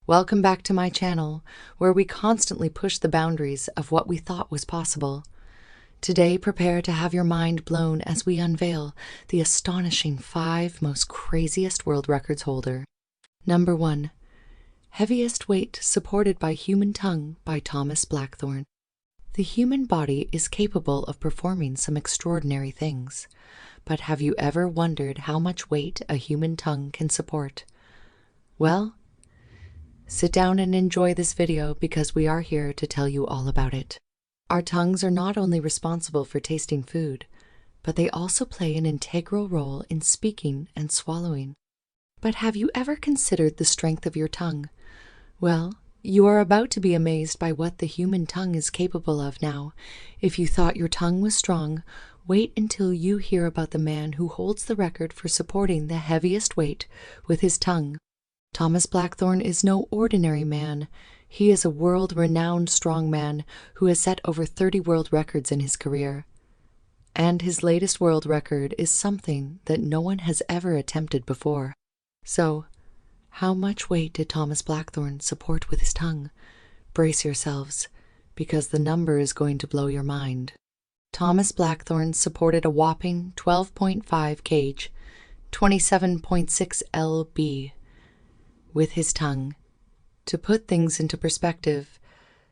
Welcome back to my channel, where we constantly push the boundaries of what we thought was possible. Today, prepare to have your mind blown as we unveil the astonishing 5 most craziest world records holder. Number 1. Heaviest weight supported by human tongue by Thomas Blackthorne. The human body is capable of performing some extraordinary things, but have you ever wondered how much weight a human tongue can support? Well, sit down and enjoy this video because we are here to tell you all about it. Our tongues are not only responsible for tasting food, but they also play an integral role in speaking and swallowing. But have you ever considered the strength of your tongue? Well, you are about to be amazed by what the human tongue is capable of now. If you thought your tongue was strong, wait until you hear about the man who holds the record for supporting the heaviest weight with his tongue. Thomas Blackthorne is no ordinary man. He is a world-renowned strongman who has set over 30 world records in his career. And his latest world record is something that no one has ever attempted before. So, how much weight did Thomas Blackthorne support with his tongue? Brace yourselves, because the number is going to blow your mind. Thomas Blackthorne supported a whopping 12.5 kg, 27.6 lb, with his tongue. To put things into perspective,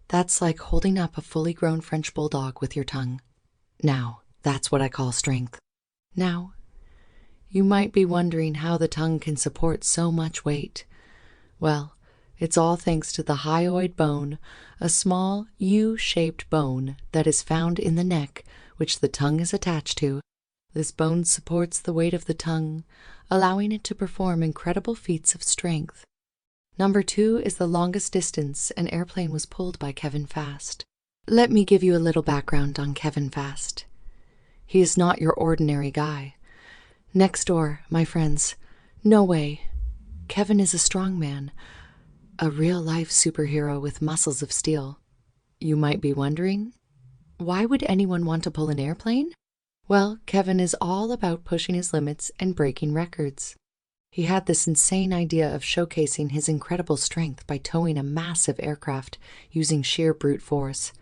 that's like holding up a fully grown French bulldog with your tongue. Now, that's what I call strength. Now, you might be wondering how the tongue can support so much weight. Well, it's all thanks to the hyoid bone, a small U-shaped bone that is found in the neck, which the tongue is attached to. This bone supports the weight of the tongue, allowing it to perform incredible feats of strength. Number 2 is the longest distance an airplane was pulled by Kevin Fast. Let me give you a little background on Kevin Fast. He is not your ordinary guy. Next door, my friends. No way. Kevin is a strong man, a real-life superhero with muscles of steel. You might be wondering, why would anyone want to pull an airplane? Well, Kevin is all about pushing his limits and breaking records. He had this insane idea of showcasing his incredible strength by towing a massive aircraft using sheer brute force.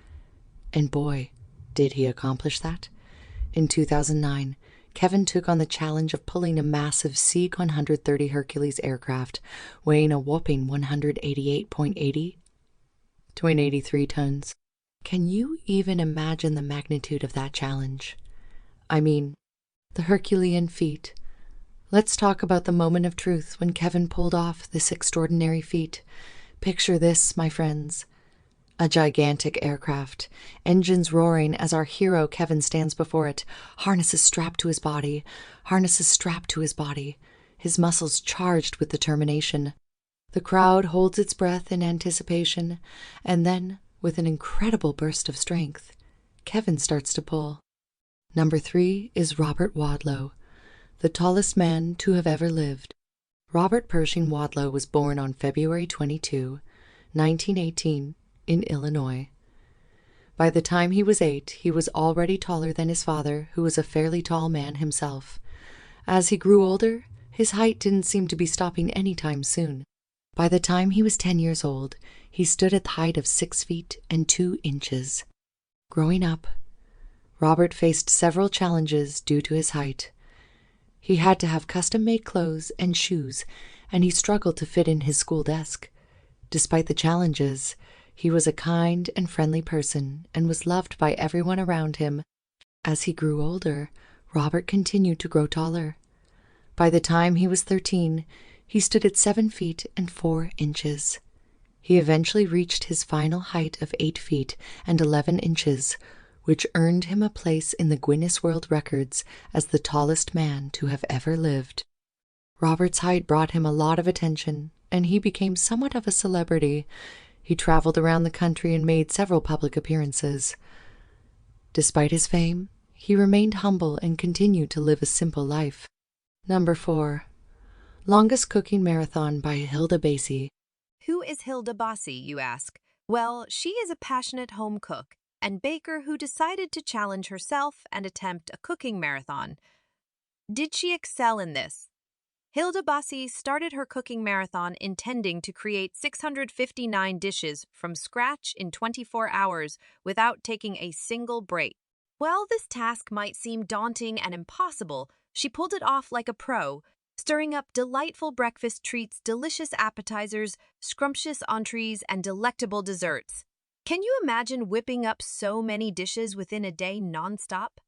And boy, did he accomplish that. In 2009, Kevin took on the challenge of pulling a massive C-130 Hercules aircraft, weighing a whopping 188.80 to 83 tons. Can you even imagine the magnitude of that challenge? I mean, the Herculean feat. Let's talk about the moment of truth when Kevin pulled off this extraordinary feat. Picture this, my friends. A gigantic aircraft, engines roaring as our hero Kevin stands before it, harnesses strapped to his body, his muscles charged with determination. The crowd holds its breath in anticipation, and then, with an incredible burst of strength, Kevin starts to pull. Number 3 is Robert Wadlow, the tallest man to have ever lived. Robert Pershing Wadlow was born on February 22, 1918, in Illinois. By the time he was 8, he was already taller than his father, who was a fairly tall man himself. As he grew older, his height didn't seem to be stopping anytime soon. By the time he was 10 years old, he stood at the height of 6 feet and 2 inches. Growing up, Robert faced several challenges due to his height. He had to have custom-made clothes and shoes, and he struggled to fit in his school desk. Despite the challenges, he was a kind and friendly person and was loved by everyone around him. As he grew older, Robert continued to grow taller. By the time he was 13, he stood at 7 feet and 4 inches. He eventually reached his final height of 8 feet and 11 inches, which earned him a place in the Guinness World Records as the tallest man to have ever lived. Robert's height brought him a lot of attention, and he became somewhat of a celebrity. He traveled around the country and made several public appearances. Despite his fame, he remained humble and continued to live a simple life. Number 4. Longest Cooking Marathon by Hilda Baci. Who is Hilda Baci, you ask? Well, she is a passionate home cook and baker who decided to challenge herself and attempt a cooking marathon. Did she excel in this? Hilda Bassi started her cooking marathon intending to create 659 dishes from scratch in 24 hours without taking a single break. While this task might seem daunting and impossible, she pulled it off like a pro, stirring up delightful breakfast treats, delicious appetizers, scrumptious entrees, and delectable desserts. Can you imagine whipping up so many dishes within a day nonstop?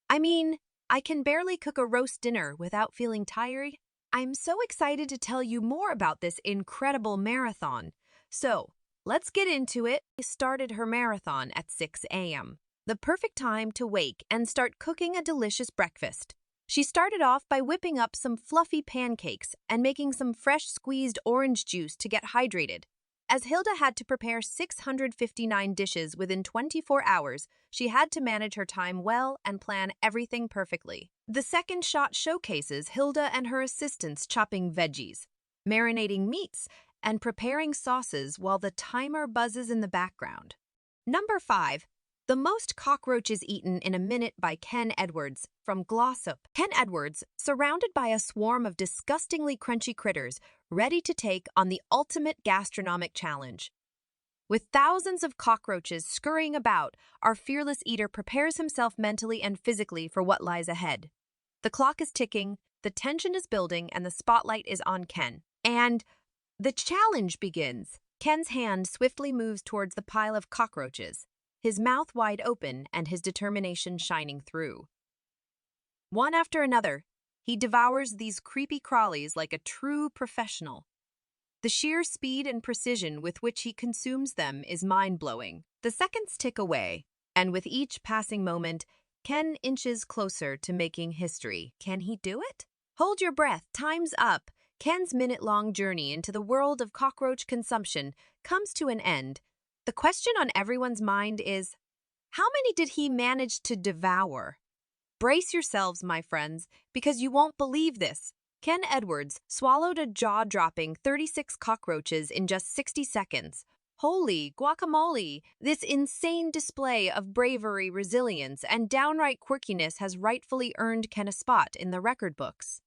I mean, I can barely cook a roast dinner without feeling tired. I'm so excited to tell you more about this incredible marathon. So, let's get into it. She started her marathon at 6 a.m., the perfect time to wake and start cooking a delicious breakfast. She started off by whipping up some fluffy pancakes and making some fresh squeezed orange juice to get hydrated. As Hilda had to prepare 659 dishes within 24 hours, she had to manage her time well and plan everything perfectly. The second shot showcases Hilda and her assistants chopping veggies, marinating meats, and preparing sauces while the timer buzzes in the background. Number 5. The Most Cockroaches Eaten in a Minute by Ken Edwards from Glossop. Ken Edwards, surrounded by a swarm of disgustingly crunchy critters, ready to take on the ultimate gastronomic challenge. With thousands of cockroaches scurrying about, our fearless eater prepares himself mentally and physically for what lies ahead. The clock is ticking, the tension is building, and the spotlight is on Ken. And the challenge begins. Ken's hand swiftly moves towards the pile of cockroaches, his mouth wide open and his determination shining through. One after another, he devours these creepy crawlies like a true professional. The sheer speed and precision with which he consumes them is mind-blowing. The seconds tick away, and with each passing moment, Ken inches closer to making history. Can he do it? Hold your breath, time's up. Ken's minute-long journey into the world of cockroach consumption comes to an end. The question on everyone's mind is, how many did he manage to devour? Brace yourselves, my friends, because you won't believe this. Ken Edwards swallowed a jaw-dropping 36 cockroaches in just 60 seconds. Holy guacamole! This insane display of bravery, resilience, and downright quirkiness has rightfully earned Ken a spot in the record books.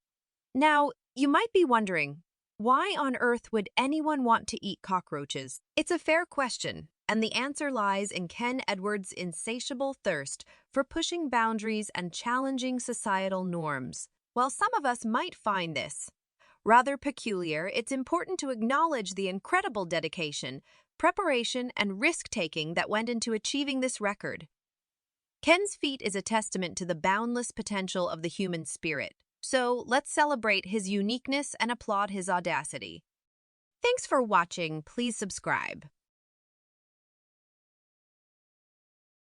Now, you might be wondering, why on earth would anyone want to eat cockroaches? It's a fair question, and the answer lies in Ken Edwards' insatiable thirst for pushing boundaries and challenging societal norms. While some of us might find this rather peculiar, it's important to acknowledge the incredible dedication, preparation, and risk-taking that went into achieving this record. Ken's feat is a testament to the boundless potential of the human spirit, so let's celebrate his uniqueness and applaud his audacity. Thanks for watching. Please subscribe.